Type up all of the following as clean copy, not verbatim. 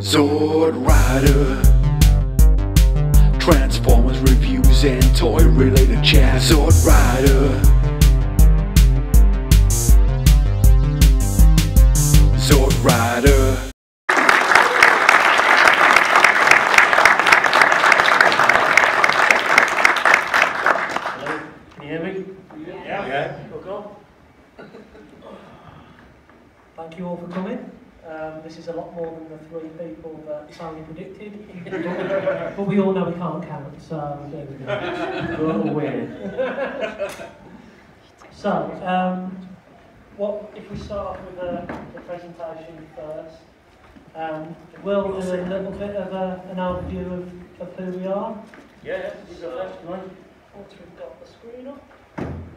Sword Rider, Transformers reviews and toy related chat. Sword Rider, Sword Rider. Hello, can you hear me? Yeah. Cool. Thank you all for coming. This is a lot more than the 3 people that Tony predicted. But we all know we can't count, so there we go. We're all weird. So, what if we start with the presentation first? We'll do a little bit of an overview of who we are. Yeah, you got that, come on. Once we've got the screen up.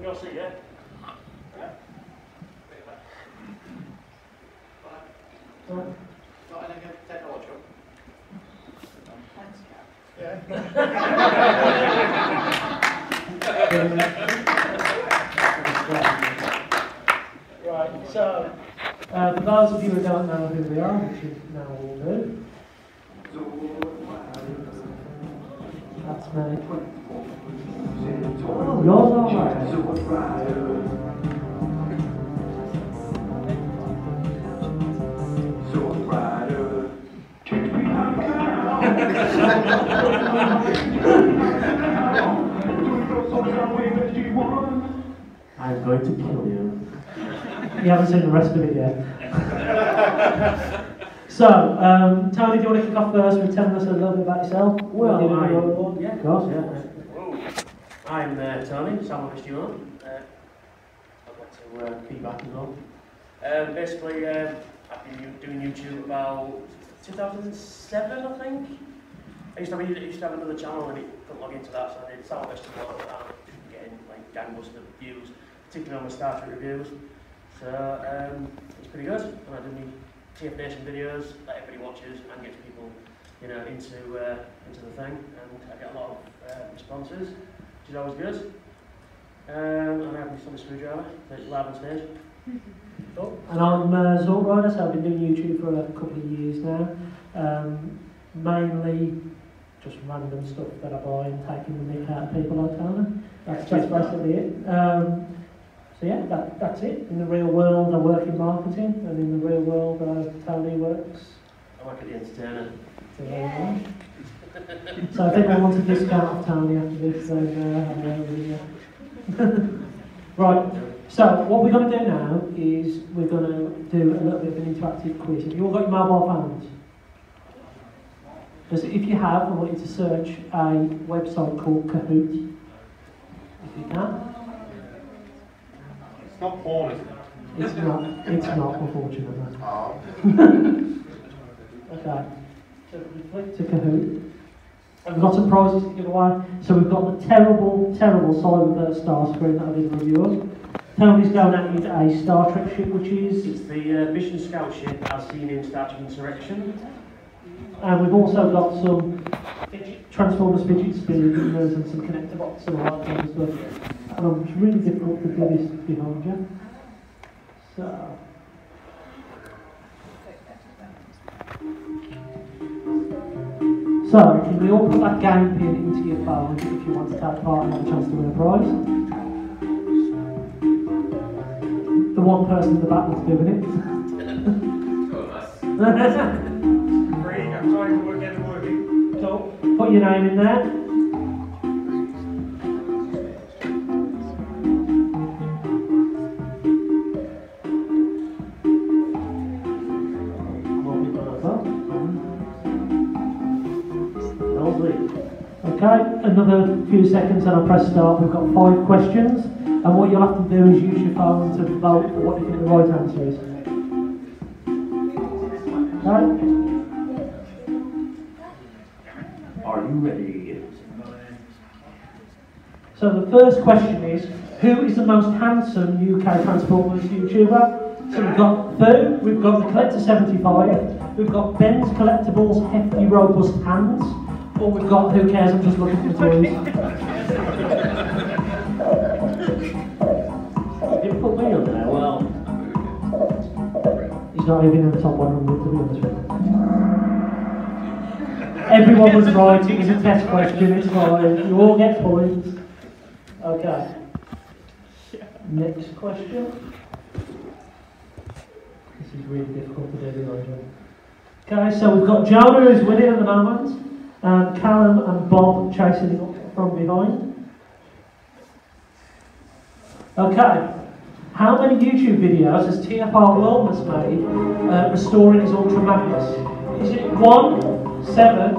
You all see, yeah? Not anything technological. Yeah. Right, so for those of you who don't know who we are, which you now all do, that's me. Oh, yours are I'm going to kill you. You haven't seen the rest of it yet. So, Tony, do you want to kick off first with telling us a little bit about yourself? Well, yeah, of course, yeah. I'm Tony, SoundwaveSG1. I'd like to feedback as well. Basically, I've been doing YouTube about 2007, I think. I used to have another channel and it couldn't log into that, so I did SoundwaveSG1 and getting like gangbusters of views, particularly on my Star Trek reviews. So it's pretty good. And I do my TFNation videos that everybody watches and gets people, you know, into the thing. And I get a lot of responses, which is always good. And I have my sonic screwdriver, that's live on stage. Cool. And I'm Sword Rider, so I've been doing YouTube for a couple of years now. Mainly just random stuff that I buy and taking the mick out of people like Tony. That's basically it. So yeah, that's it. In the real world I work in marketing, and in the real world Tony works. I work at the Entertainer. Yeah. So if anyone wants a discount off Tony after this, then right, so what we're going to do now is we're going to do a little bit of an interactive quiz. Have you all got your mobile phones? Because if you have, I want you to search a website called Kahoot, if you can. It's not porn, is it? It's not, unfortunately. Oh. Okay, so we click to Kahoot. We've got some prizes to give away. So we've got the terrible Cyberburst star screen that I did review of. Tony's going out with a Star Trek ship, which is... It's the Mission Scout ship as seen in Star Trek Insurrection. And we've also got some Transformers fidget spinners and some connector boxes and all that kind of stuff. And it's really difficult to do this behind you. So... So, can we all put that game pin into your phone if you want to take part and have a chance to win a prize? The one person in the back that's doing it. I'm trying to work out the wording. So, put your name in there. Okay, another few seconds and I'll press start. We've got 5 questions, and what you'll have to do is use your phone to vote for what you think the right answer is. Okay? Are you ready? So the first question is, who is the most handsome UK Transformers YouTuber? So we've got Fu, we've got the Collector 75, we've got Ben's Collectibles Hefty Robust Hands, or we've got Who Cares, I'm Just Looking for Toys. You put me on there, well. He's not even in the top 100, to be honest with you. Everyone was right, it was a test question, it's fine. You all get points. Okay. Next question. This is really difficult to do, the order. Okay, so we've got Jonah who's winning at the moment, Callum and Bob chasing it up from behind. Okay, how many YouTube videos has TFR Wellness made restoring his Ultra Magnus? Is it 1, 7,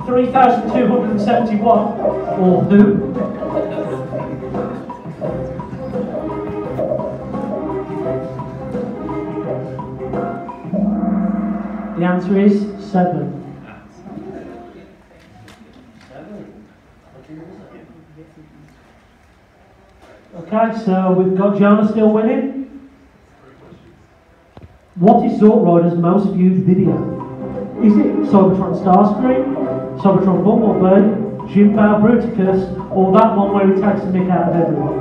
3,271, or who? The answer is 7. Okay, so we've got Jonah still winning. What is Zortrider's most viewed video? Is it Cybertron Starscream, Cybertron Bumblebee, Jimbo Bruticus, or that one where he takes the mick out of everyone?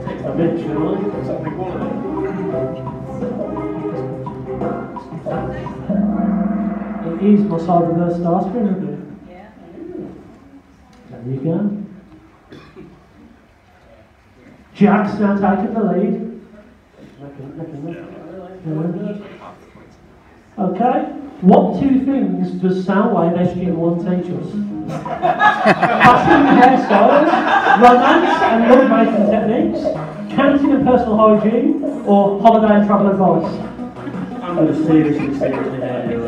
Takes the mick, surely. It is my Cyberverse Starscream review. Yeah. There you go. Jack's now taking the lead. Okay. What 2 things does SoundwaveSG1 teach us? Fashion hairstyles, romance and love-making techniques, counting and personal hygiene, or holiday and travel advice? I'm going to seriously hate you.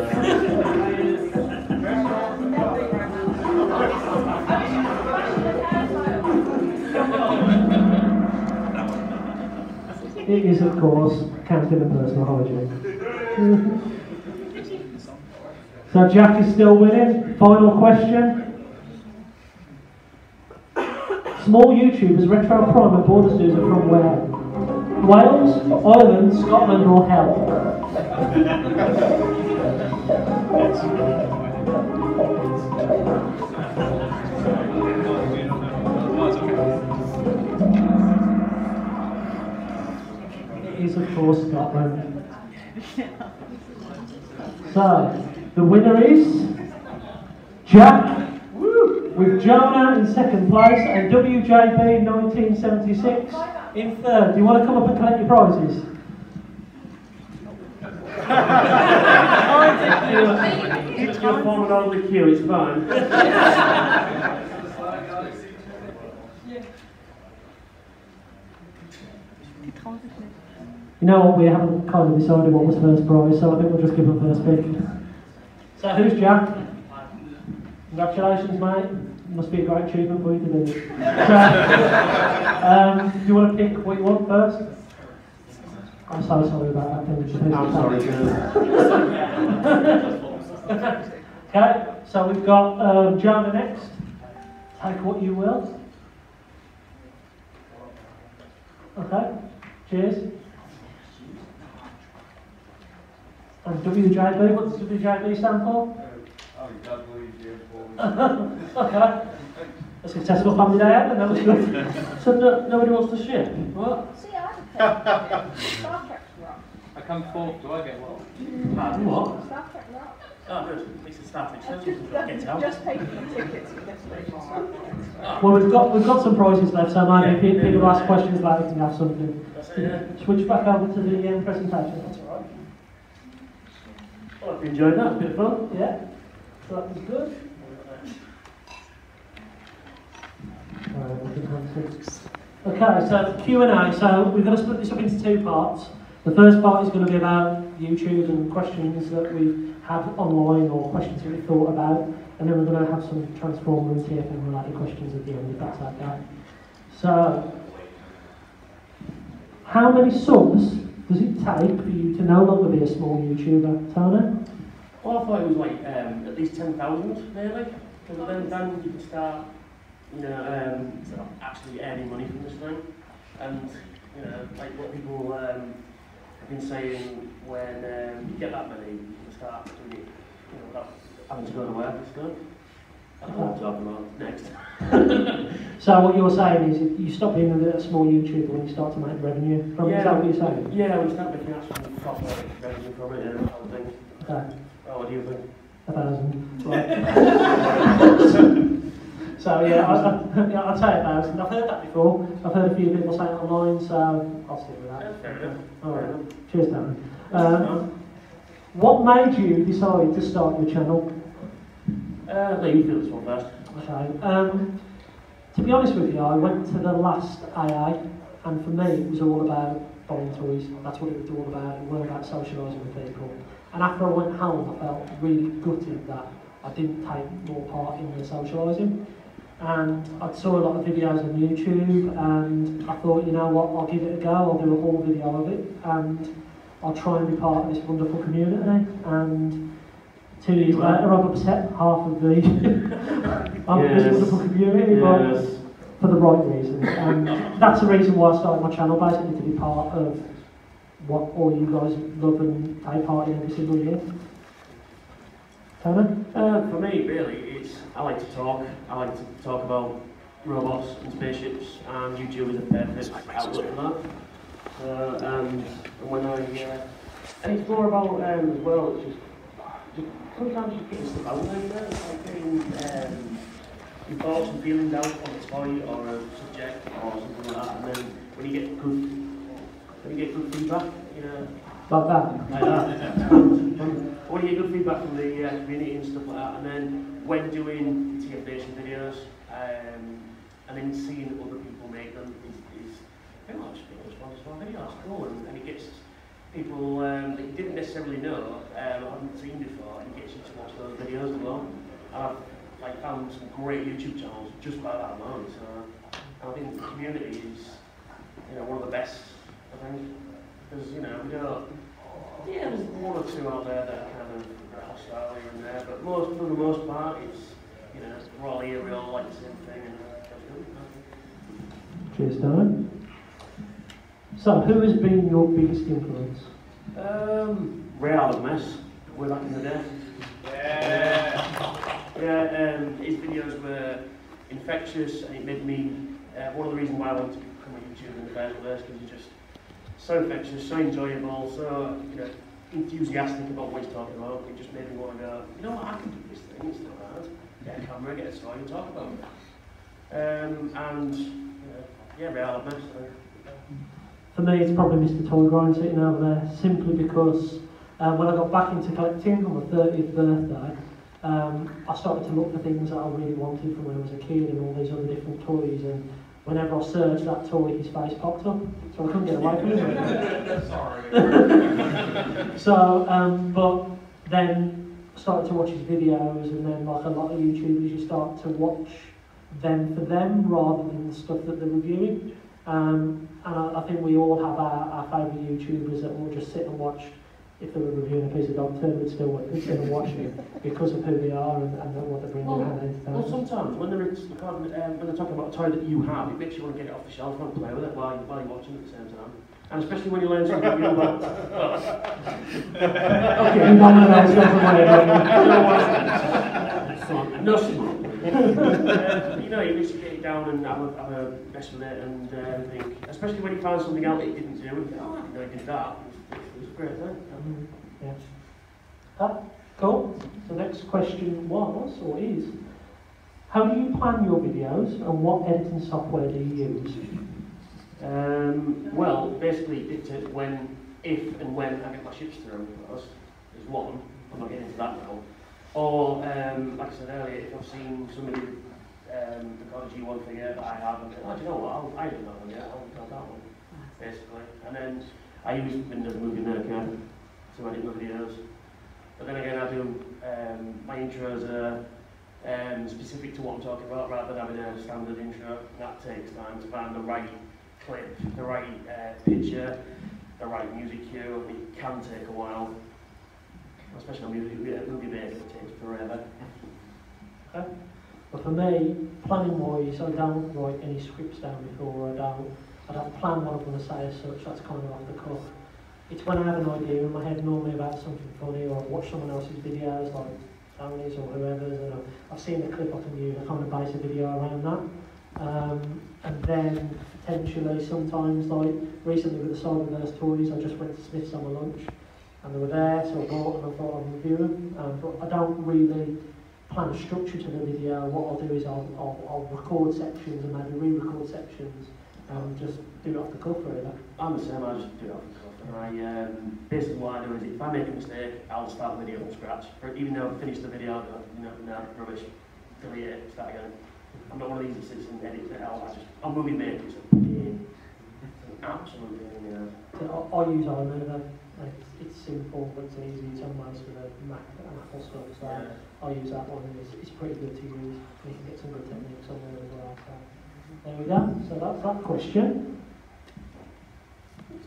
It is, of course, counting and personal hygiene. So Jack is still winning. Final question. Small YouTubers, Retro Prime and Borders News are from where? Wales, Ireland, Scotland or hell? It is, of course, Scotland. So, the winner is Jack, with Jonah in second place and WJB 1976 in third. Do you want to come up and collect your prizes? You're forming on the queue, it's fine. You know what, we haven't kind of decided what was first prize, so I think we'll just give them first pick. So who's Jack? Congratulations, mate. Must be a great achievement for you to do. So, do you want to pick what you want first? I'm so sorry about that thing. I'm sorry, Okay, so we've got Jonah next. Take what you will. Okay, cheers. And WJB, what does WJB stand for? Okay. A successful family day out, and that was good. So nobody wants to share? What? See, I Star Trek's wrong. I come fourth, do I get what? What? Star Trek wrong. Oh, good. At least it's starting. Just pay for the tickets for this week. Well, we've got some prizes left, so maybe if people ask questions later, we can have something. That's it, yeah. Switch back over to the presentation. That's all right. Well, I've enjoyed that. A bit of fun. Yeah. So that was good. Okay, so Q&A. So we're going to split this up into 2 parts. The first part is going to be about YouTube and questions that we've had online or questions that we thought about, and then we're going to have some Transformer and TFN related questions at the end, if that's okay. So, how many subs does it take for you to no longer be a small YouTuber, Tana? Well, I thought it was like at least 10,000, really. Because then you can start, sort of actually earning money from this thing. And, like what people have been saying, when you get that many, you can start doing it, without having to go to work and stuff. I don't know what I'm talking about next. So what you're saying is you stop being a small YouTuber when you start to make revenue from it, is that what you're saying? Yeah, when you start making actual proper revenue from it and the whole thing. Okay. Oh, what do you think? 1,000. Right. So yeah, I'd say 1,000. I've heard that before. I've heard a few people say it online, so I'll stick with that. That's fair enough. Alright. Cheers, Darren. What made you decide to start your channel? Let you feel this one first. Okay. To be honest with you, I went to the last AA, and for me it was all about buying toys. That's what it was all about. It wasn't about socialising with people. And after I went home, I felt really gutted that I didn't take more part in the socialising. And I saw a lot of videos on YouTube, and I thought, you know what, I'll give it a go. I'll do a whole video of it, and I'll try and be part of this wonderful community. And 2 years later, I've upset half of the this wonderful community, but for the right reasons. And that's the reason why I started my channel, basically to be part of what all you guys love and take part in every single year. Tony? For me, really, I like to talk. I like to talk about robots and spaceships, and YouTube is a perfect outlet for that. And when and it's more about as well. It's just sometimes you get stuff out there. You know? It's like getting your thoughts and feelings out on a toy or a subject or something like that, and then when you get good feedback, you know. Like that? Like that. When you get good feedback from the community and stuff like that, and then when doing TFNation videos, and then seeing other people make them is very much a video. It's cool, and it gets people that you didn't necessarily know, hadn't seen before, and it gets you to watch those videos as well. And I've found some great YouTube channels just by that alone. So I think the community is, one of the best. I think because we don't. Yeah, there's one or two out there that are kind of hostile here and there, but for the most part, it's we're all here, we all like the same thing, and that's good. Cheers, Darren. So, who has been your biggest influence? Ray Mess, way back in the day. Yeah, his videos were infectious, and it made me one of the reasons why I wanted to become a YouTuber in the first place, because he's just so infectious, so enjoyable, so enthusiastic about what he's talking about. It just made me want to go, you know what, I can do this thing, it's not hard. Get a camera, get a toy and talk about it. Yeah, Ray Mess. For me, it's probably Mr. Toy Grind sitting over there, simply because when I got back into collecting on my 30th birthday, I started to look for things that I really wanted from when I was a kid and all these other different toys, and whenever I searched that toy, his face popped up, so I couldn't get away from it. Sorry. So, but then I started to watch his videos, and then like a lot of YouTubers, you start to watch them for them rather than the stuff that they're reviewing. And I think we all have our favourite YouTubers that will just sit and watch. If they were reviewing a piece of dog turd, we'd still sit and watch it because of who they are and what they're bringing out into town. Well, sometimes when they're talking about a toy that you have, it makes you want to get it off the shelf and play with it while you're watching it at the same time. And especially when you learn something new about. Okay, no one else No smart. You just get it down and have a mess with it and think, especially when you find something out that you didn't do, and you think, oh, I didn't know you did that. It was a great thing. Yeah. Cool. The next question was, or is, how do you plan your videos and what editing software do you use? Well, basically it dictates if and when I get my ships through first, is one. I'm not getting into that now. Or, like I said earlier, if I've seen somebody record a G1 figure that I have, and oh, do you know what, I didn't know that one yet, I'll record that one, basically. And then I use Windows Movie Maker to edit my videos. But then again, I do, my intros are specific to what I'm talking about, rather than having a standard intro. That takes time to find the right clip, the right picture, the right music cue. It can take a while. Especially on movie maker, it takes forever. Okay. But for me, planning wise, I don't write any scripts down before. I don't plan what I'm going to say as such. That's kind of off the cuff. It's when I have an idea in my head, normally about something funny, or I've watched someone else's videos, like Tony's or whoever's, and I've seen the clip I can use. I kind of base a video around that. And then potentially sometimes, like recently with the Cyberverse toys, I just went to Smith's on my lunch. and they were there, so I bought them and thought I'd review them. But I don't really plan a structure to the video. What I'll do is I'll record sections and maybe re-record sections and just do it off the cuff really. I'm the same, I just do it off the cuff. And I, basically what I do is if I make a mistake, I'll start the video from scratch. Even though I've finished the video, no, rubbish, delete it, start again. I'm not one of these that sits and edits it out. I'm movie maker, it's a pain. It's an absolute pain, I use iMovie. It's simple, it's easy, it's on most of the Mac and Apple stuff, so I use that one, and it's pretty good to use. You can get some good techniques on there as well. So there we go, so that's that question.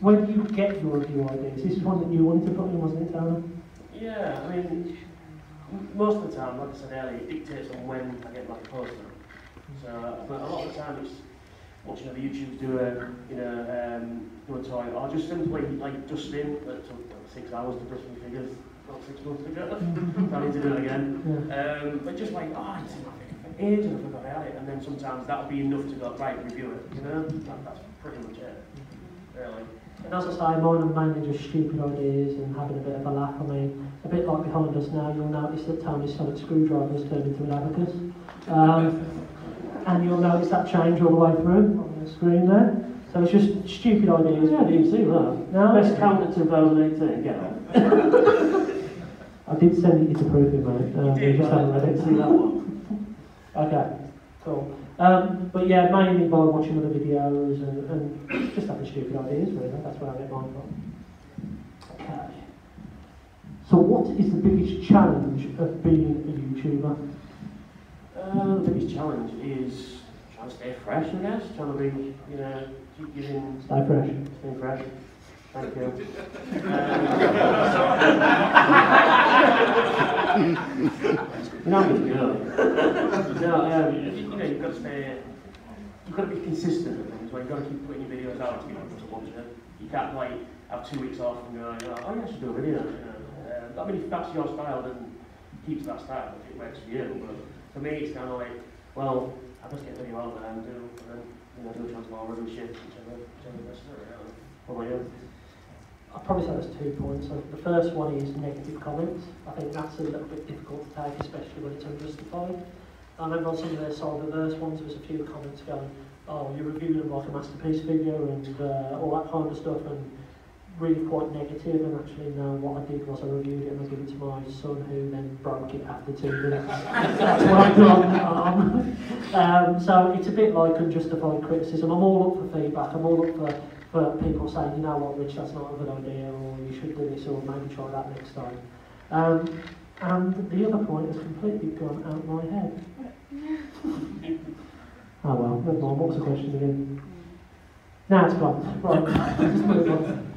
Where do you get your review ideas? This is one that you wanted to put in, wasn't it, Tara? Yeah, I mean, most of the time, like I said earlier, it dictates on when I get my post on. So, but a lot of the time it's watching other YouTubers do a toy, or just simply like dusting that took 6 hours to brush my figures, about 6 months ago. I need to do it again. Yeah. But just like, I didn't have it for ages and I forgot about it, and then sometimes that'll be enough to go, right, review it, that's pretty much it, really. And as I say, mine are mainly just stupid ideas and having a bit of a laugh. I mean, a bit like behind us now, you'll notice that Tony's sonic screwdriver has turned into an abacus. And you'll notice that change all the way through on the screen there. So it's just stupid ideas. Yeah, you see that. No, Best count at 2018, get on. I did send it to proof it, mate. You just haven't read it. See that one. Okay, cool. But yeah, mainly by watching other videos and just having stupid ideas, really. That's where I get mine from. Okay. So what is the biggest challenge of being a YouTuber? The biggest challenge is trying to stay fresh, I guess. Trying to be, keep giving... Stay fresh. Stay fresh. Thank you. I'm just good. No, you've got to stay... You've got to be consistent with things. You've got to keep putting your videos out to get people to watch it. You can't, like, have 2 weeks off and go, oh, yeah, I should do a video. I mean, if that's your style, then keep that style if it works for you. But for me, it's kind of like, well, I just get a video out there and do a transformer and shit, whichever necessary. What about you? I'll probably say there's 2 points. So the first one is negative comments. I think that's a little bit difficult to take, especially when it's unjustified. I remember on some of the Solve Reverse ones, there was a few comments going, oh, you're reviewing them like a masterpiece figure and all that kind of stuff, and really quite negative. And actually, no, what I did was I reviewed it and I gave it to my son, who then broke it after 2 minutes. That's what I done. So it's a bit like unjustified criticism. I'm all up for feedback. I'm all up for people saying, you know what, Rich, that's not a good idea, or you should do this, or maybe try that next time. And the other point has completely gone out my head. Oh well, never mind. What was the question again? Now it's gone. Right, just move on.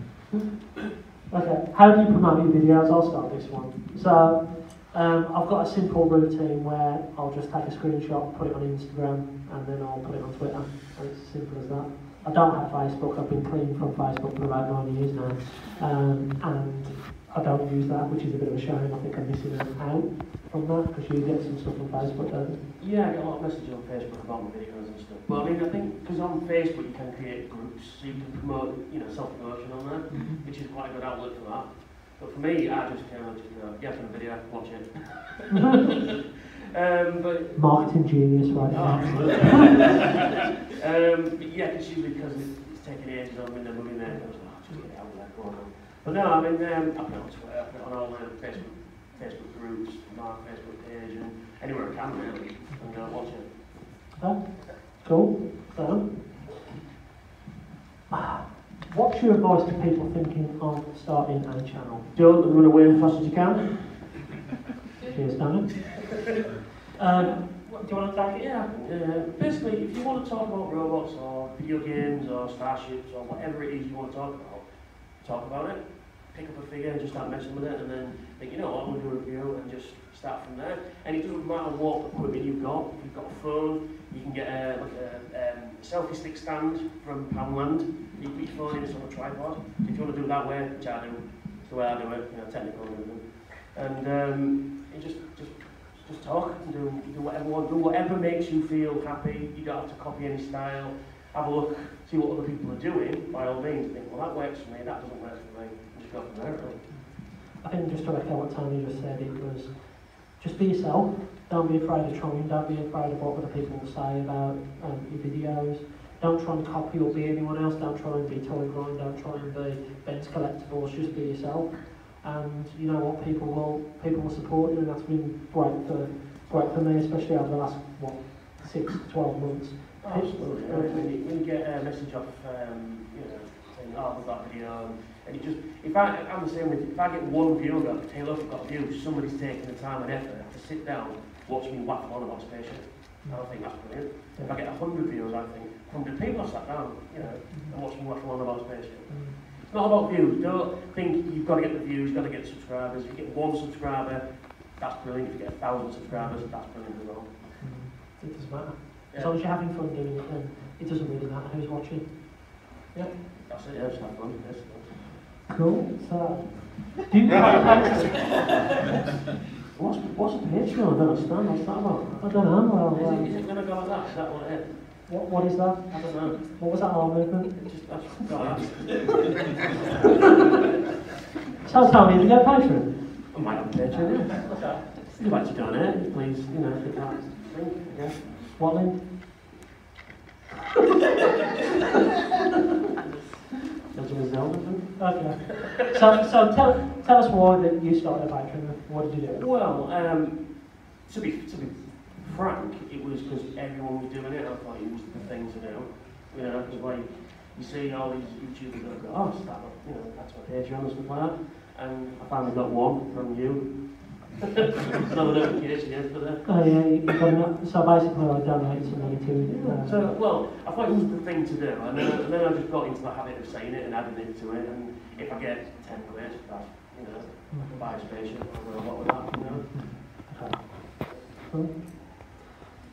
Okay, how do you promote your videos? I'll start this one. So, I've got a simple routine where I'll just take a screenshot, put it on Instagram, and then I'll put it on Twitter. And it's as simple as that. I don't have Facebook. I've been clean from Facebook for about 9 years now. And I don't use that, which is a bit of a shame. I think I'm missing out from that, because you get some stuff on Facebook, don't you? Yeah, I get a lot of messages on Facebook about my videos and stuff. But I mean, I think because on Facebook you can create groups, so you can promote, self-promotion on there, which is quite a good outlet for that. But for me, I just kind of get on a video, watch it. But marketing genius, right? But yeah, it's usually because it's taking ages on when they're moving there. Just get it out there, go on. But no, I mean, I put it on Twitter, I put it on all the Facebook groups, my Facebook page, and anywhere I can really, and watch it. Oh, cool. So, what's your advice to people thinking of starting a channel? Don't run away as fast as you can. Cheers, Danny. Do you want to take it? Yeah. Basically, if you want to talk about robots or video games or starships or whatever it is you want to talk about it. Pick up a figure and just start messing with it, and then think, you know what, I'm going to do a review and just start from there. And it doesn't matter what equipment you've got. If you've got a phone, you can get a selfie stick stand from Poundland. You put your phone in, it's on a tripod. If you want to do it that way, which I do, it's the way I do it, technical and everything. And you just talk and do whatever you want, do whatever makes you feel happy. You don't have to copy any style. Have a look, see what other people are doing, by all means. Think, well, that works for me, that doesn't work for me. Just go from there, really. I think just to echo what Tony just said, it was just be yourself. Don't be afraid of trying. Don't be afraid of what other people will say about your videos. Don't try and copy or be anyone else. Don't try and be Toy Grind. Don't try and be Ben's Collectibles. Just be yourself. And you know what, people will support you, and that's been great for me, especially over the last 6 to 12 months. Oh, absolutely. When you get a message off, saying, "Oh, I've got a video," and it just, I'm the same with, if I get one view, I've got, "Hey, look, I've got a view." Somebody's taking the time and effort to sit down, watch me waffle on about spaceship. I think that's brilliant. If I get 100 views, I think 100 people have sat down, and watched me waffle on about spaceship. It's not about views. Don't think you've got to get the views, you've got to get the subscribers. If you get 1 subscriber, that's brilliant. If you get 1,000 subscribers, that's brilliant as well. It doesn't matter. Yeah. As long as you're having fun doing it, then it doesn't really matter who's watching. Yeah, that's it. Yeah, just have fun. Yes. Cool. So, do you have a What's a Patreon? I don't understand. What's that about? I don't know. Well, Is it going to go like that? Is that what it is? What is that? I don't know. What was that arm movement? I just got So tell me, have you got a Patreon? I might have a Patreon, yeah. Okay. If you'd like to donate, please, hit that link, yeah. What link? Okay. So tell us why that you started a Patreon. What did you do? Well, to be frank, it was because everyone was doing it. I thought it was the thing to do. Because like you see all these YouTubers that go, "Oh, start up, that's my Patreon and stuff like that." And I finally got one from you. Another notification yesterday. Oh yeah, you got enough. So basically, I donated some money to it. Well, I thought it was the thing to do, and then I just got into the habit of saying it and adding it to it. And if I get 10 quid, that's, I can buy a spaceship or what with that, Okay. Cool.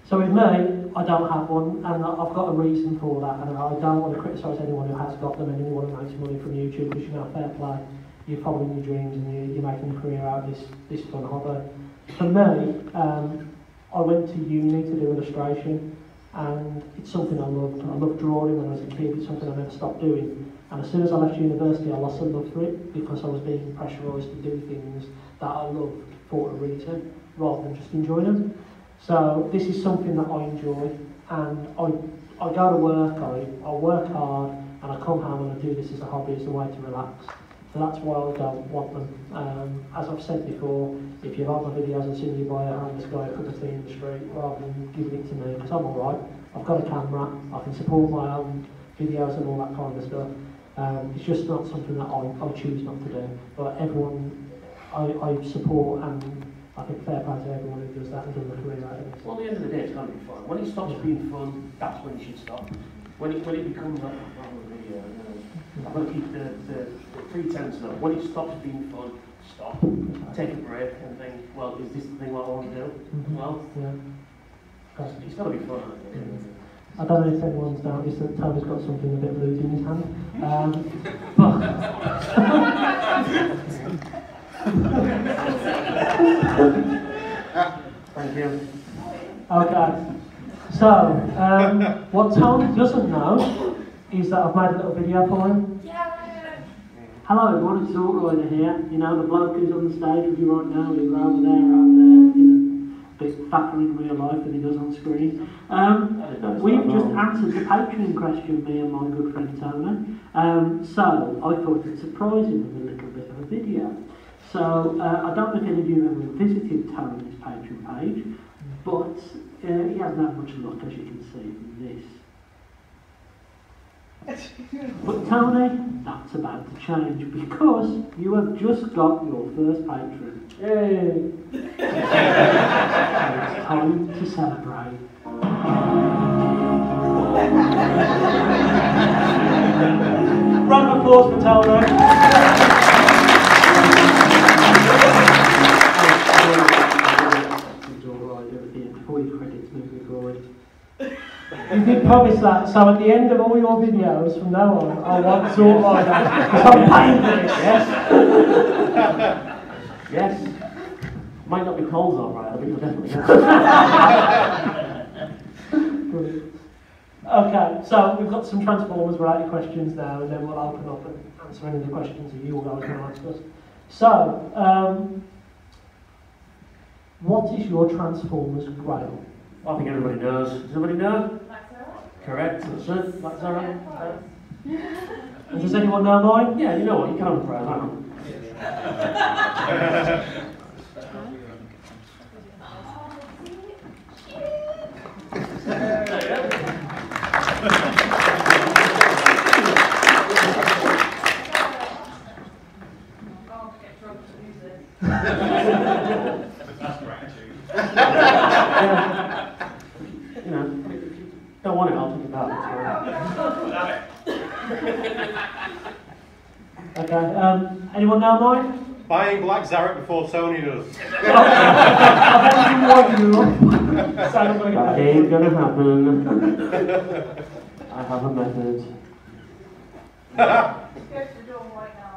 So with me, I don't have one, and I've got a reason for that, and I don't want to criticise anyone who has got them and anyone who makes money from YouTube, because fair play, you're following your dreams and you're making a career out of this fun hobby. For me, I went to uni to do illustration, and it's something I loved. I loved drawing when I was a kid. It's something I never stopped doing. And as soon as I left university, I lost a love for it because I was being pressurised to do things that I loved for a reason, rather than just enjoying them. So this is something that I enjoy, and I go to work, I work hard, and I come home and I do this as a hobby, as a way to relax. So that's why I don't want them. As I've said before, if you like my videos and seen you buy a homeless guy a cup of tea in the street, rather than giving it to me, because I'm alright, I've got a camera, I can support my own videos and all that kind of stuff. It's just not something that I choose not to do. But everyone I support, and I think fair play to everyone who does that and does a career out of it. Well, at the end of the day, it's got to be fun. When it stops being fun, that's when you should stop. When it becomes like, video, I've got to keep the pretense up. When it stops being fun, stop. Take a break and think, well, is this the thing what I want to do? Well, Yeah. it's got to be fun. I don't know if anyone's noticed that Tony's got something a bit loose in his hand. But Thank you. okay. So, what Tony doesn't know is that I've made a little video for him. Hello everyone, it's Zoltrider here. The bloke who's on the stage with you right now, he's over there, a bit fatter in real life than he does on screen. We've just answered the Patreon question, me and my good friend Tony. So I thought I'd surprise him with a little bit of a video. So I don't know if any of you have ever visited Tony's Patreon page, but he hasn't had much luck, as you can see from this. But Tony, that's about to change, because you have just got your first patron. Yay! It's time to celebrate. Round of applause for Tony. Before your credits moving forward. You did promise that, so at the end of all your videos from now on, I want Zoltrider, because I'm paying for it, yes? Yes. Might not be Cole's alright, but you'll definitely Brilliant. Okay, so we've got some Transformers related questions now, and then we'll open up and answer any of the questions that you guys can ask us. So, what is your Transformers grail? I think everybody knows. Does everybody know? Correct, that's it. That's all right. Does anyone know mine? Yeah, you know what, you can have a prize, I know. You know, don't want it, I'll take it back. Okay, anyone know mine? Buying Black Zarek before Tony does. I've only been winding you up. So I'm gonna That get ain't gonna happen. I have a method. Go to the door right now.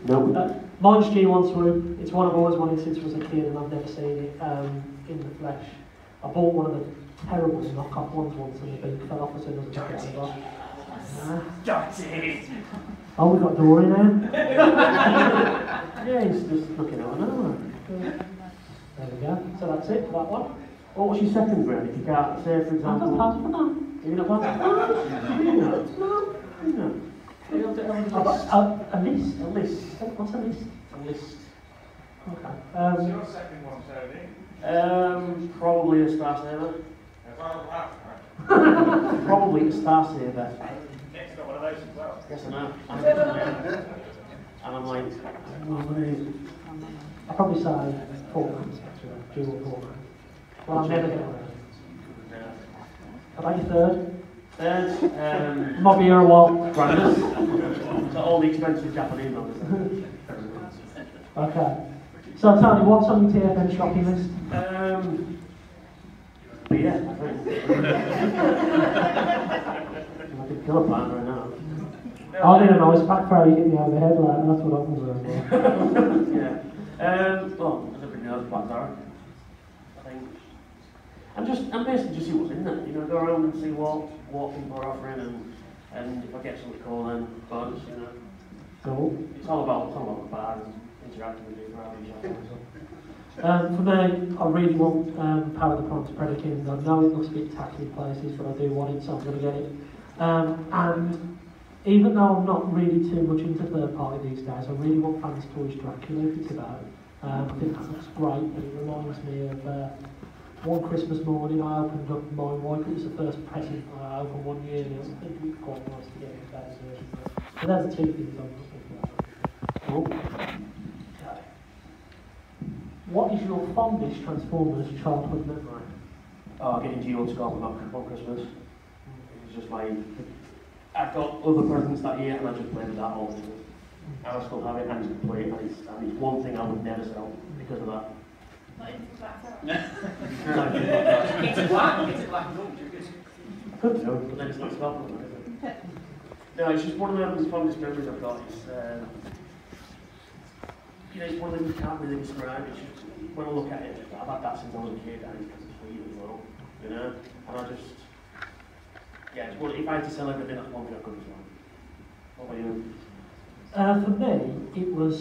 Nope. Mine's G1 Swoop. It's one I've always wanted since I was a kid and I've never seen it in the flesh. I bought one of the terrible knockoff ones once and the beak fell off as soon as I took it over. Oh, we got Dory now. Yeah, he's just looking out now. There we go. So that's it for that one. What was your second grade? If you can't say, for I'm example. not part of that. You're not part of A list. A list. What's a list? A list. Okay. What's your second one, Tony? Probably a Star Saver. Right. Probably a Star Saver. Nick's got one of those as well. Yes, I know. And I'm like, I'll probably say 4 months, actually. Dual 4 months. Well, I'm never getting around. How about your third? Third, Might be here a while. Brandon. So all the expensive Japanese ones. Okay. So Tony, what's on your TFN shopping list? But yeah, I think. Like a killer plan right now. I need a nice pack for how you get me over the head, like, that's what I'm concerned about. Yeah. Well, as everybody knows, Black Zarek. I think. And basically just see what's in there. You know, go around and see what people are offering, and if I get something cool, then bonus. You know. Cool. It's all about the bar and interacting with people around each other. For me, I really want Power of the Prompts Predicate. I know it looks a bit tacky in places, but I do want it, so I'm going to get it. And even though I'm not really too much into third party these days, I really want Fans Toys Dracula if it's about. I think that looks great, and it reminds me of one Christmas morning I opened up my wife. It was the first present I opened one year, and I think it was quite nice to get it that version. So there's the two things I'm looking for. Cool. Okay. What is your fondest Transformers childhood memory? Getting G1 Scorpion on Christmas. It's just my. I got other presents that year, and I just played with that all the time. And I still have it, and I just play it, and it's one thing I would never sell because of that. Not into Black Zarek. It's black. It's black. Could do, but then it's not Scorpion, is it? No, it's just one of the fondest memories I've got. It's, you know, it's one of them you can't really describe. It's just, when I look at it, I've had that since I was a kid, and it's sweet as well, you know? And I just, yeah, it's one, if I had to sell everything, that's one thing I couldn't sell. What about you? For me, it was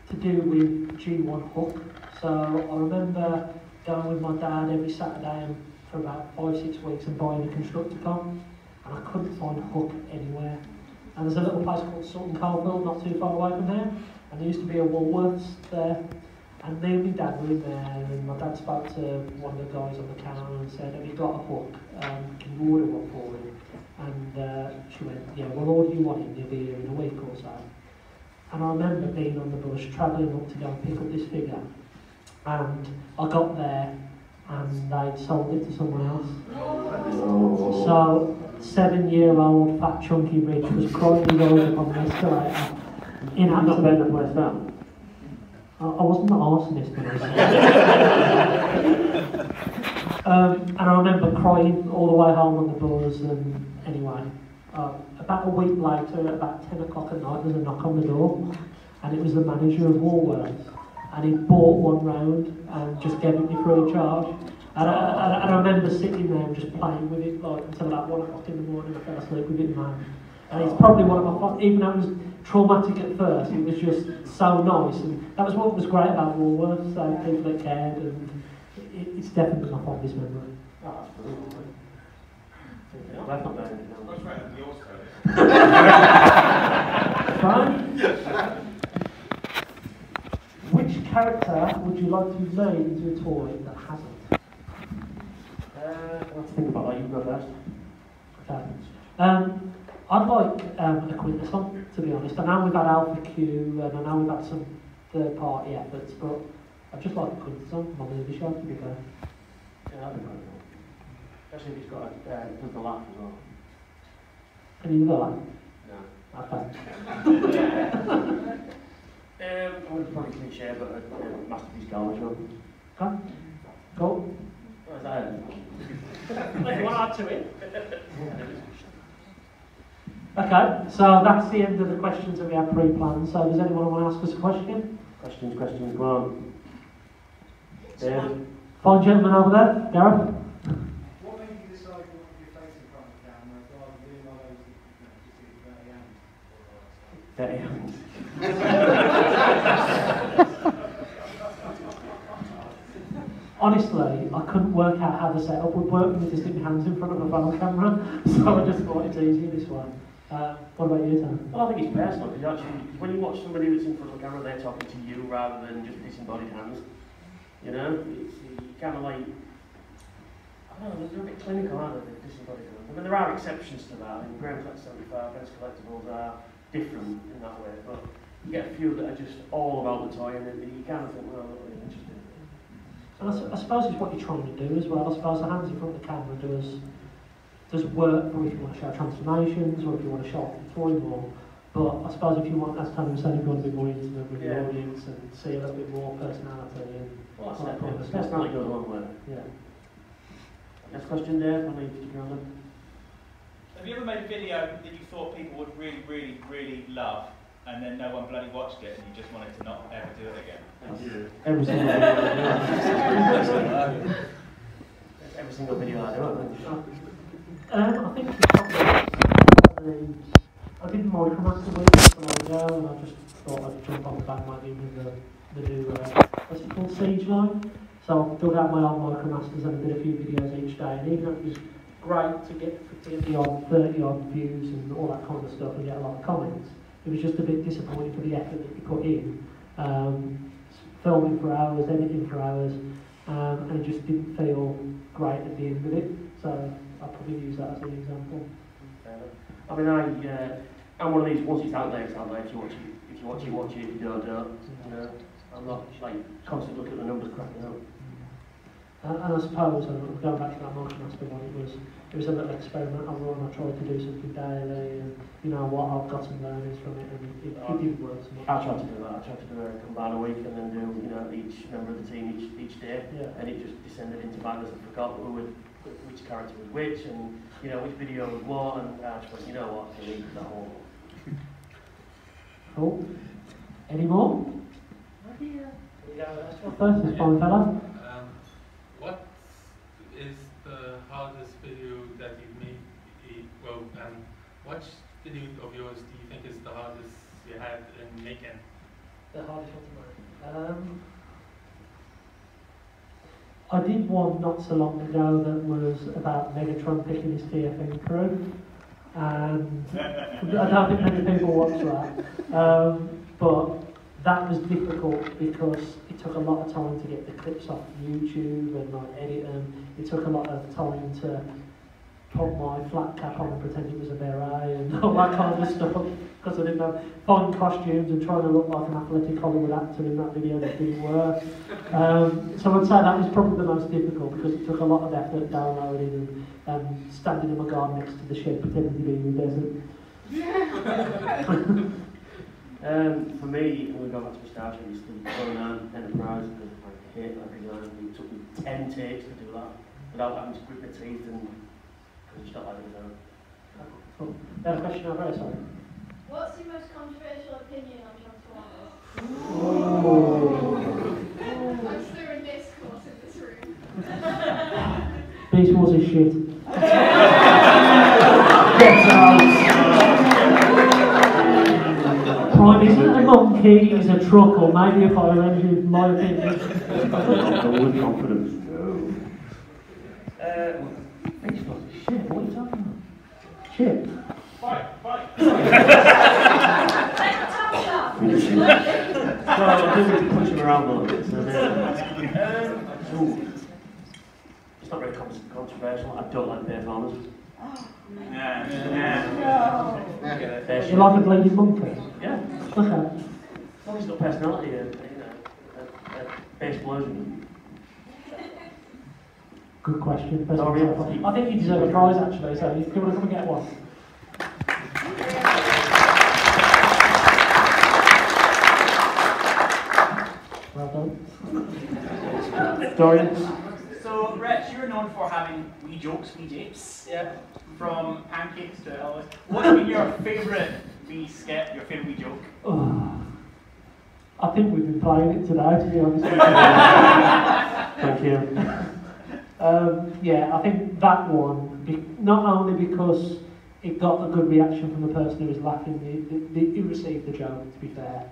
to do with G1 Hook. So I remember going with my dad every Saturday for about 5-6 weeks and buying a Constructicon, and I couldn't find Hook anywhere. And there's a little place called Sutton Coldfield, not too far away from here, and there used to be a Woolworths there. And me and my dad were in there, and my dad spoke to one of the guys on the counter and said, "Have you got a Hook? Can you order one for me?" And she went, "Yeah, we'll order you one and you'll be here in a week or so." And I remember being on the bus, travelling up to go and pick up this figure. And I got there, and they'd sold it to someone else. So, 7-year-old fat chunky Rich was crying going up on the escalator. In Not better the place down. I wasn't the arsonist when I was and I remember crying all the way home on the bus, and anyway, about a week later, at about 10 o'clock at night, there's a knock on the door, and it was the manager of Woolworths, and he bought one round and just gave it me free of charge. And I remember sitting there and just playing with it like until about 1 o'clock in the morning. I fell asleep with it in my hand. And it's probably one of my fond, even though it was traumatic at first. It was just so nice, and that was what was great about Woolworths. So people that cared, and it's definitely my fondest memory. Oh, that's brilliant. I'm glad not bad. What's right on yours, Fine. Which character would you like to be made into a toy that hasn't? Let's think about that. You go first. Okay. I'd like a quintesson, to be honest. I know we've had Alpha Q and I know we've had some third-party efforts, but I'd just like a quintesson from my movie show, to be fair. Yeah, that'd be great. Especially if he's got does the laugh as well. Can you do that? No. Okay. I'm going to probably cliche, but masterpiece garbage one. Okay. Cool. What is that? If you want to add to it. Okay, so that's the end of the questions that we have pre-planned. So does anyone want to ask us a question? Questions, come on. Dave? Fine gentleman over there, Gareth. What made you decide you wanted your face in front of the camera rather than doing all those, Dirty hands. Honestly, I couldn't work out how the setup would work for me to stick my hands in front of a phone camera, so I just thought it's easier this way. What about you, Tom? Well, I think it's personal, because when you watch somebody that's in front of the camera, they're talking to you rather than just disembodied hands. You know, it's kind of like, I don't know, they're a bit clinical, aren't they, disembodied hands? I mean, there are exceptions to that. I mean, Graham Flex 75, Best Collectibles are different in that way, but you get a few that are just all about the toy, and you kind of think, well, that's really interesting. And I suppose it's what you're trying to do as well. I suppose the hands in front of the camera does work for if you want to show transformations or if you want to show off the toy more. But I suppose if you want, as Tony was saying, if you want to be more intimate with the audience and see a little bit more personality and Well, all that kind of stuff. personality goes a long way. Yeah. Next question, Dave. I'll leave you to go on. Have you ever made a video that you thought people would really, really, really love, and then no one bloody watched it, and you just wanted to not ever do it again? Every single video every single video I do, I think. I think it's probably, I did Micromaster Week a while ago, and I just thought I'd jump on the bandwagon with the new, what's it called, Siege Line. So I dug out my old Micromasters and I did a few videos each day, and even though it was great to get the odd 30 odd views and all that kind of stuff and get a lot of comments, it was just a bit disappointing for the effort that you put in. Filming for hours, editing for hours, and it just didn't feel great at the end of it. So I'll probably use that as an example. I mean, I'm one of these, once it's out there, it's out there. If you watch it, you watch it. If you don't. You know, I'm not like constantly looking at the numbers cracking up. And I suppose, going back to that Micromaster one, it was a little experiment I run. I tried to do something daily, and you know what, I've got some learnings from it, and it didn't work so much. I tried to do that. I tried to do a combine a week and then do, you know, each member of the team each day, and it just descended into madness. I forgot which character was which, and you know which video was what, and I just went, you know what, I delete that whole. Cool. Any more? First is fine, fella. What is the hardest video that you've made? Well, what video of yours do you think is the hardest you had in making? The hardest one to make. I did one not so long ago that was about Megatron picking his TFN crew, and I don't think many people watch that. But that was difficult because it took a lot of time to get the clips off YouTube and like edit them. It took a lot of time to put my flat cap on and pretend it was a beret and all that kind of stuff, because I didn't know, finding costumes and trying to look like an athletic Hollywood actor in that video that didn't work. So I'd say that was probably the most difficult because it took a lot of effort downloading and standing in my garden next to the shed pretending to be in the desert. For me, I'm going to go back to my start, it's the Conan Enterprise, because I hate that video. It took me 10 takes to do that without having to grip my teeth and because it's not like it down. Cool. Got a question over here, sorry. What's your most controversial opinion on Transformers? Oh. I'm stirring discourse in this room. Beast Wars is shit. Get out! truck or maybe a fire engine, in my opinion. With confidence. Shit, what are you talking about? Shit. Fight. So I think we can push him around a little bit. So it's not very controversial. I don't like bear farmers. You like a bleeding monkey? Yeah. Okay. Well, he's got personality, bass blows him. Good question. Best Sorry. example. I think you deserve a prize actually, so if you want to come and get one. Well done. Dorian? So, Rich, you're known for having wee jokes, wee japes. Yeah. From pancakes to Elvis. What's been your favourite wee skit, your favourite wee joke? Oh, I think we've been playing it today, to be honest with you. Thank you. Yeah, I think that one, not only because it got a good reaction from the person who was laughing, who received the joke, to be fair.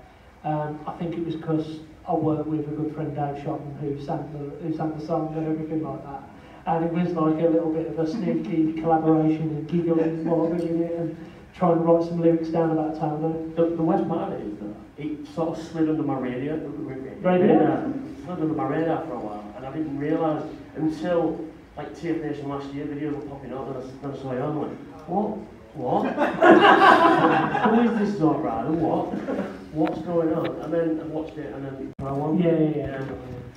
I think it was because I worked with a good friend, Dave Shotton, who sang the song and everything like that. And it was like a little bit of a sneaky collaboration and giggling while doing it and trying to write some lyrics down about Tono. The worst part is that he sort of slid under my radar. Radio? Slid under my radar for a while, and I didn't realise until like TFNation last year, videos were popping up, and I saw it on like, what? Who is this Zot Rider? What's going on? And then I watched it, and then I won. Yeah.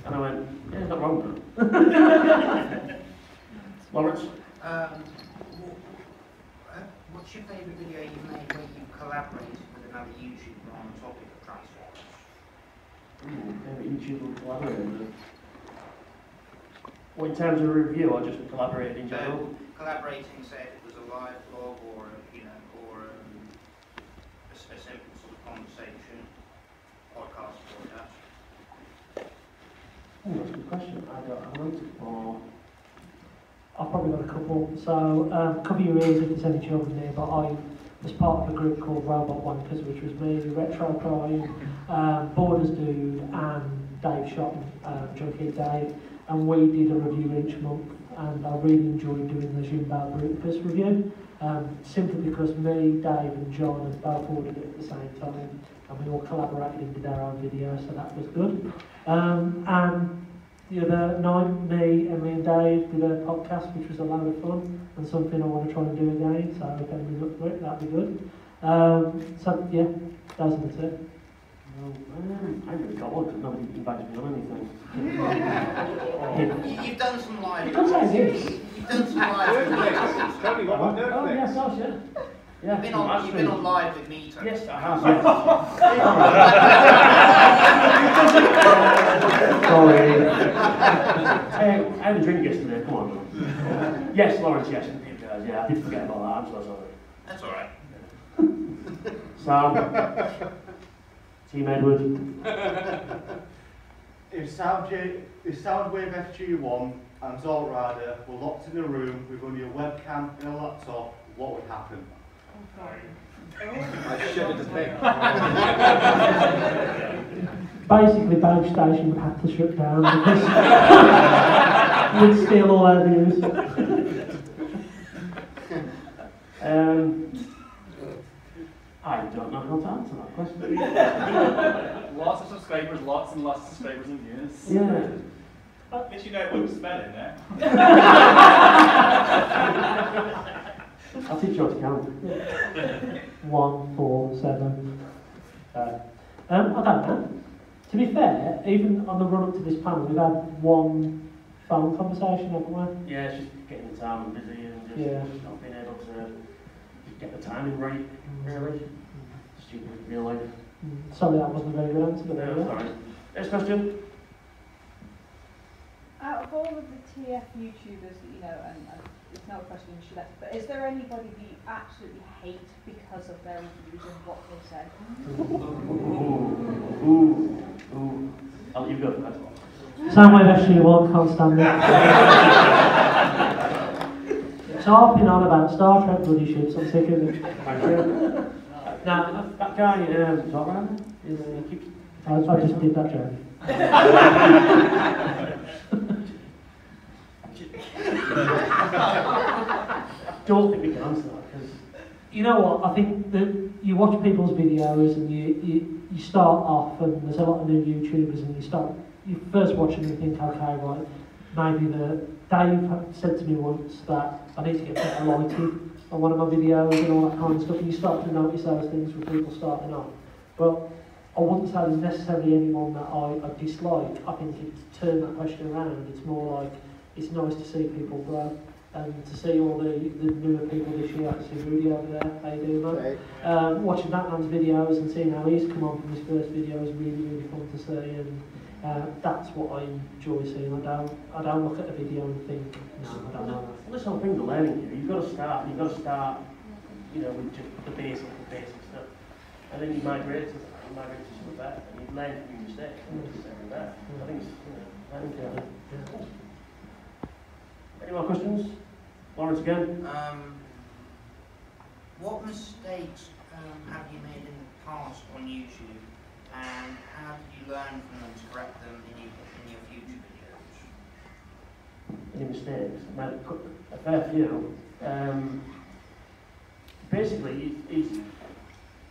And I went, yeah, it's not wrong now. Lawrence? What's your favourite video you've made where you collaborated with another YouTuber on the topic of transformers? Favourite YouTuber we collaborated with? Well, in terms of review, or just collaborated in general? Collaborating, say if it was a live vlog or a simple sort of conversation, podcast, podcast. That's a good question. I wrote it for... I've probably got a couple. So, cover your ears if there's any children here, but I was part of a group called Robot Wankers, which was me, Retro Prime, Borders Dude, and Dave Shotton, Junkie Dave, and we did a review each month, and I really enjoyed doing the Jimbao Bruticus review, simply because me, Dave, and John had both ordered it at the same time, and we all collaborated and did our own video, so that was good. And the other night, me, Emily and Dave did a podcast which was a load of fun and something I want to try and do again, so if anybody's up for it, that'd be good. So yeah, those are the two. Well, I haven't really got one because nobody invited me on anything. You've done some live. You can say this. You've done some live. Tony, what about Oh yes, gosh, yeah. Yeah, You've been on live with me, Tony. Yes, I have. Sorry. I had a drink yesterday, come on. Yes, Lawrence, yes. Yeah, I did forget about that, I'm so sorry. That's alright. Sam. Team Edward. If SoundwaveSG1 and Zot Rider were locked in a room with only a webcam and a laptop, what would happen? Oh, I shudder to think. Basically, Bank Station would have to shut down because we'd steal all our views. I don't know how to answer that question. Lots of subscribers, lots and lots of subscribers and views. Yeah. At least you know what to spell in there. I'll teach you how to count. 1, 4, 7. I don't know. To be fair, even on the run up to this panel, we've had one phone conversation, haven't we? Yeah, it's just getting the time and busy and just not being able to get the timing right, really. Stupid real life. Sorry, that wasn't a very good answer, but No, there you it's go. alright. Next question. Out of all of the TF YouTubers that you know, and it's not a question you should ask, but is there anybody that you absolutely hate because of their reviews and what they say? Ooh. I'll let you go first. SoundwaveSG1, can't stand it. So I've been on about Star Trek bloody ships, I'm sick of it. Now, that guy, Zot Rider, he keeps I just did that joke. Don't think we can answer that because You know what? I think that you watch people's videos and you start off, and there's a lot of new YouTubers, and you first watch them and think, okay, right, maybe Dave said to me once that I need to get better lighting on one of my videos and all that kind of stuff, and you start to notice those things with people starting off. But I wouldn't say there's necessarily anyone that I dislike. I think to turn that question around, it's more like it's nice to see people grow. And to see all the newer people this year, I see Rudy over there, how you doing, man? Right. Watching that man's videos and seeing how he's come on from his first video is really, really fun to see, and that's what I enjoy seeing. I don't look at a video and think, no, I don't know that. Well, this whole thing's a learning here. You've got to start, you know, with just the basic stuff. And then you migrate to something better, and you learn from your mistakes, and it's something better. I think it's, learning curve. Any more questions? Lawrence again. What mistakes have you made in the past on YouTube, and how did you learn from them to correct them in your future videos? Any mistakes? I made a fair few. Basically, it's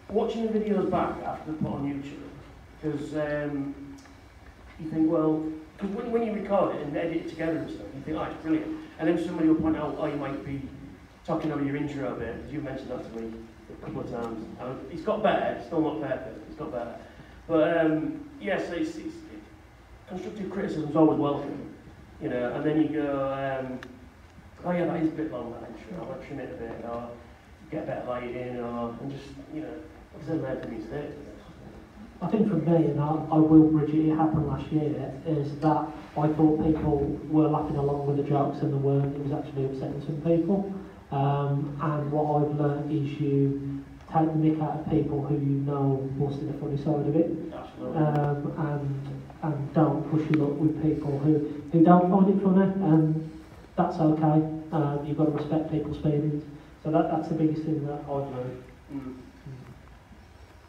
watching the videos back after they're put on YouTube, because you think, well, because when you record it and edit it together and stuff, you think, oh, it's brilliant. And then somebody will point out, oh, you might be talking over your intro a bit, because you've mentioned that to me a couple of times. It's got better, it's still not perfect, it's got better. But yes, it's constructive criticism is always welcome, you know, and then you go, oh yeah, that is a bit long, that intro, I might trim it a bit, or get a better light in, and just, you know, it's a learn from mistakes. I think for me, and I will bridge it happened last year, is that I thought people were laughing along with the jokes and they weren't. It was actually upsetting some people. And what I've learned is you take the mick out of people who you know will see the funny side of it. And don't push your luck with people who don't find it funny, and that's okay. You've got to respect people's feelings. So that's the biggest thing that I've learned.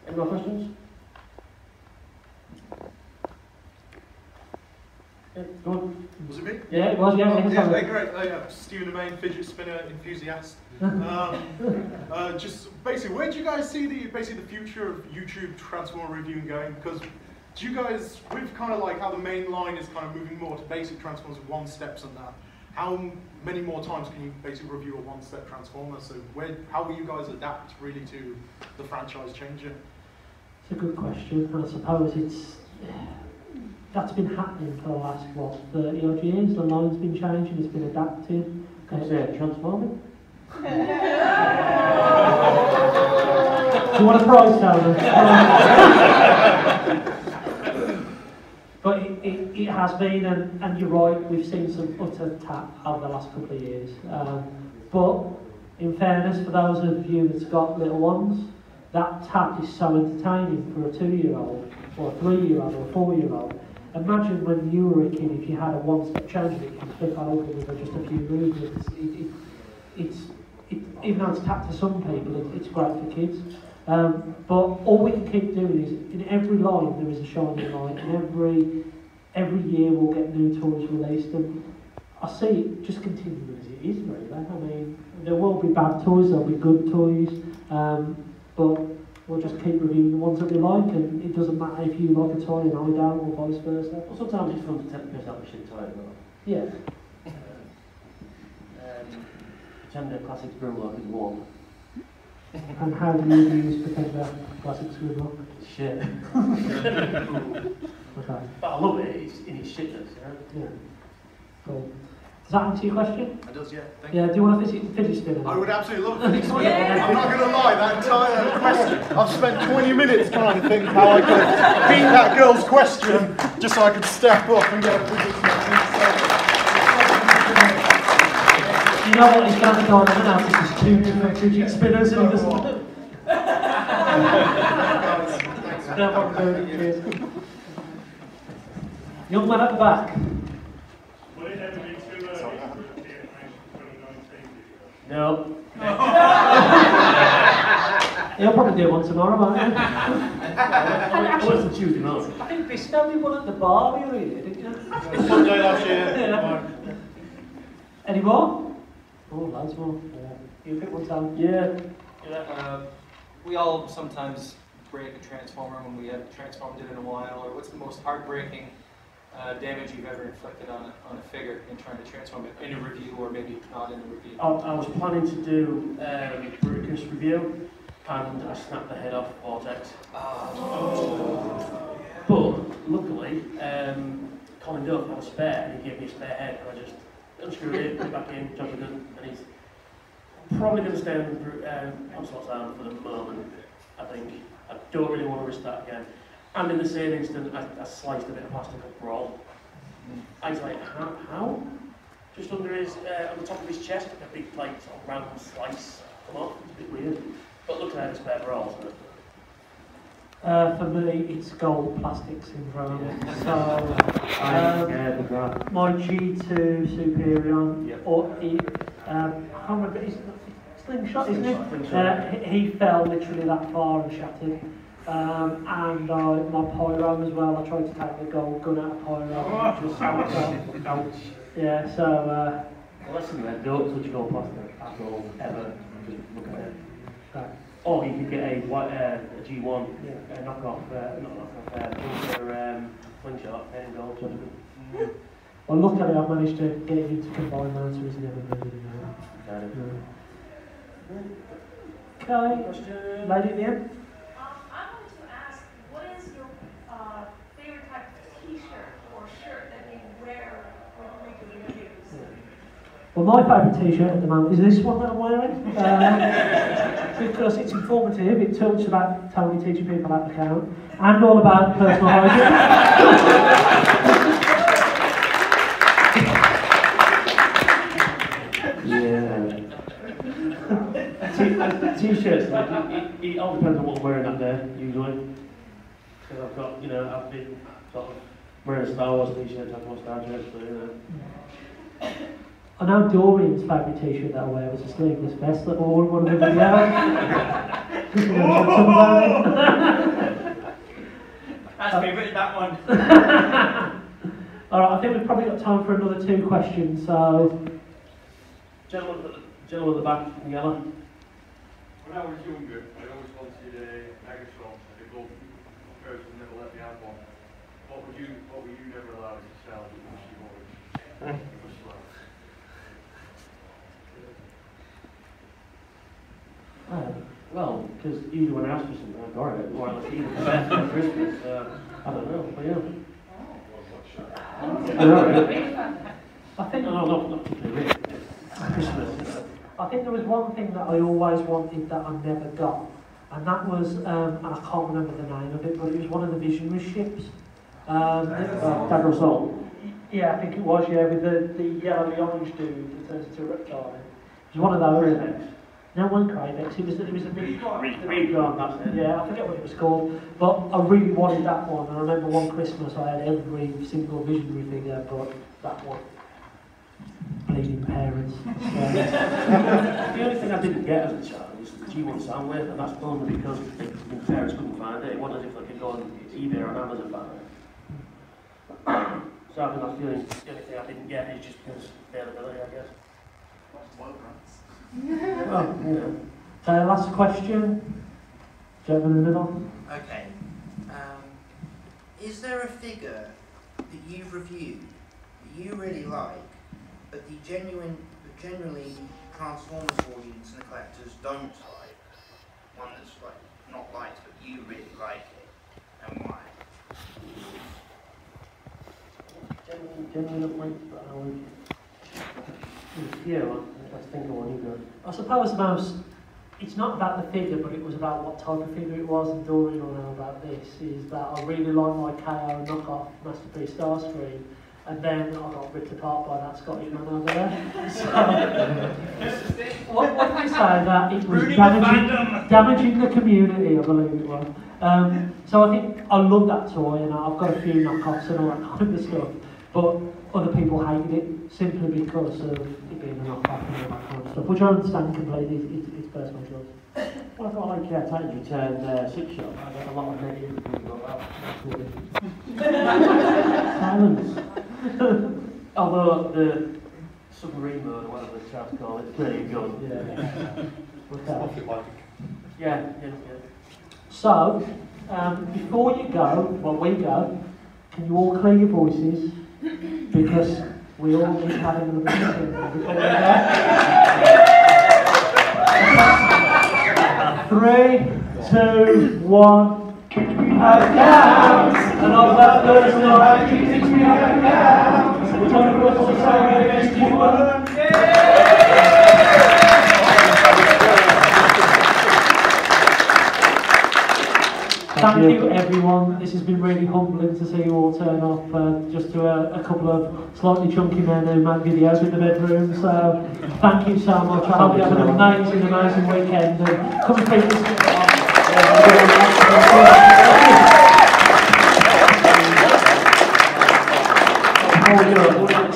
Any more questions? Yeah, go on. Was it me? Yeah, it was, yeah. Yeah, great. Stephen, the main fidget spinner enthusiast. Just basically, where do you guys see the future of YouTube transformer reviewing going? Because do you guys, with kind of like how the main line is kind of moving more to basic transformers, one steps and that, how many more times can you basically review a one-step transformer? So how will you guys adapt really to the franchise changing? It's a good question, and I suppose that's been happening for the last, 30 odd years. The line's been changing, it's been adapted. Can you say transforming? Do you want a prize, Tony? But it has been, and you're right, we've seen some utter tap over the last couple of years. But in fairness, for those of you that's got little ones, that tap is so entertaining for a 2-year-old, or a 3-year-old, or a 4-year-old. Imagine when you were a kid, if you had a one-step change that you can flip over with just a few movements. Even though it's tapped to some people, it's great for kids. But all we can keep doing is, in every line there is a shining light, and every year we'll get new toys released, and I see it just continuing as it is, really. I mean, there will be bad toys, there'll be good toys, but we'll just keep reviewing the ones that we like, and it doesn't matter if you like a toy and I don't, or vice versa. Well, sometimes it's fun to take the piss out of a shit toy as well. Yeah. Pretender Classics Broomlock is one. And how do you use Pretender Classics Broomlock? Shit. Okay. But I love it, it's in its shitness, Yeah. Cool. Does that answer your question? It does, yeah. Thank you. Yeah, do you want a fidget spinner? I would absolutely love a fidget spinner. I'm not going to lie, that entire question, I've spent 20 minutes trying to think how I could beat that girl's question just so I could step up and get a fidget spinner. You know what he's going to go on now, because there's 2 different fidget spinners and he doesn't. Young man at the back. Would it ever be too early for the TFNation 2019 video? No. He'll probably do one tomorrow, won't he? I was the Tuesday night. I think Bisco did one at the bar the other year, didn't you? Monday last year. Yeah. Any more? Oh, loads more. Yeah. You pick one, Tom. Yeah. We all sometimes break a transformer when we haven't transformed it in a while, or what's the most heartbreaking damage you've ever inflicted on a figure in trying to transform it in a review, or maybe not in a review? I was planning to do Bruticus review, and I snapped the head off Vortex. But luckily, Colin Duff had a spare, and he gave me a spare head, and I just unscrewed it, put it back in, jumped it in, and he's probably going to stay on Onslaught Sound for the moment, I think. I don't really want to risk that again. And in the same instant, I sliced a bit of plastic up Brawl. I was like, how? Just under his, on the top of his chest, a big plate, sort of round slice. Come on, it's a bit weird. But luckily I had a spare Brawl, so. For me, it's gold plastic syndrome. Yeah. So, my G2 Superion, or I can't remember, it's Slingshot, isn't it? He fell literally that far and shattered. And my Pyro as well, I tried to take the gold gun out of Pyro. Just ouch. Yeah, so. Well, listen, man, don't touch gold plastic at all, ever. Just look at it. Right. Or you could get a G1 knockoff, slingshot, head and gold. Well, luckily I've managed to get him into combine now, so he's never been in there. Okay, lady at the end. I wanted to ask, what is your favorite type of t-shirt or shirt that you wear when you do reviews? Well, my favourite t-shirt at the moment is this one that I'm wearing. Because it's informative, it talks about Tony teaching people how to count, and all about personal hygiene. T-shirts, like, it all depends on what I'm wearing that day, usually. Because I've got, I've been sort of wearing a Star Wars t-shirt, I've got Star Trek, so, I know Dorian's favourite t-shirt that I wear was a sleeveless vest that I wore in one of the videos. That's favourite, that one. Alright, I think we've probably got time for another 2 questions, so... Gentleman at the back in yellow. When I was younger, I always wanted a Megatron, a gold person, never let me have one. What were you never allowed to sell because you wanted? Well, because usually when I ask for something, I got it, or like even for Christmas, I don't know, but yeah. I know, right? I think... No, not particularly rich. Christmas. I think there was one thing that I always wanted that I never got, and that was, and I can't remember the name of it, but it was one of the Visionary ships. Dagger Assault. Yeah, I think it was, yeah, with the yellowy orange dude that turns into a reptile. It was one of those. No, one Cryvex, it was a big... Recon, that's it. Yeah, I forget what it was called, but I really wanted that one, and I remember one Christmas I had every single Visionary figure, but that one. Bleeding parents. The only thing I didn't get as a child was the G1 Soundwave, and that's only because my parents couldn't find it. It wasn't as if I could go on eBay or on Amazon buy it. So I think that's the only thing I didn't get is just because of availability, I guess. Oh, yeah. Last question. Gentleman in the middle. Okay. Is there a figure that you've reviewed that you really like, but generally Transformers audience and the collectors don't like? One that's like not liked, but you really like it, and why? Generally not liked, but I like it. Yeah, well, let's think of one you go. I suppose it's not about the figure, but it was about what type of figure it was, and Dorian will know about this, is that I really like my KO knockoff Masterpiece Starscream, and then I got ripped apart by that Scottish man over there. So, what can I say? That it was damaging the community, I believe it was. So I think I love that toy, and I've got a few knockoffs and all that kind of stuff, but other people hated it simply because of it being a knockoff and all that kind of stuff, which I understand completely. It's personal choice. Well, I got like Tax Return 6 shot. I got a lot of negative reviews about that. Silence. Although the submarine mode, or whatever it's trying to call it, it's pretty good. Yeah. So, before you go, well, we go, can you all clear your voices? Because we all need to have another meeting before we go. 3, 2, 1. Accounts! And all that goes on our music, we have accounts! We're talking about the SoundwaveSG1. Thank you everyone. This has been really humbling to see you all turn up just to a couple of slightly chunky men who make videos in the bedroom. So thank you so much. I hope you have an amazing weekend and come and speak to us.